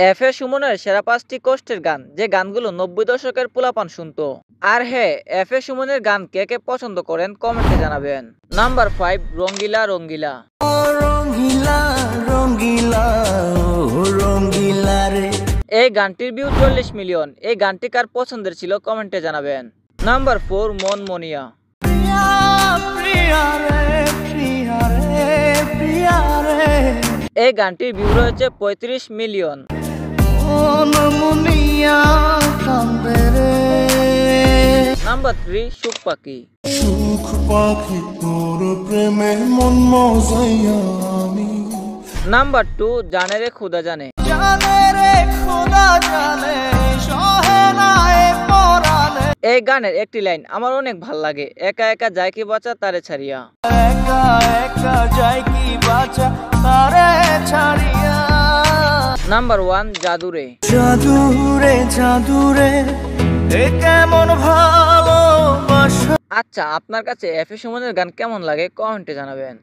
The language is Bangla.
এফ এ সুমনের সেরা 5টি কষ্টের গান, যে গানগুলো 90 দশকের পোলাপান শুনতো। আর হ্যাঁ, এফ এ সুমনের গান কে কে পছন্দ করেন কমেন্টে জানাবেন। নাম্বার 5, রঙ্গিলা রঙ্গিলা। এই গানটির ভিউ 40 মিলিয়ন। এই গানটি কার পছন্দের ছিল কমেন্টে জানাবেন। নাম্বার 4, মন মনিয়া। এই গানটির ভিউ রয়েছে 35 মিলিয়ন। নাম্বার 3, সুখ পাখি। নাম্বার 2, জানে রে খুদা জানে। এই গানের একটি লাইন আমার অনেক ভাল লাগে, একা একা যায় কি বাঁচা তারে ছাড়িয়া। নাম্বার 1, জাদুরে। আচ্ছা, আপনার কাছে এফ এ সুমনের গান কেমন লাগে কমেন্টে জানাবেন।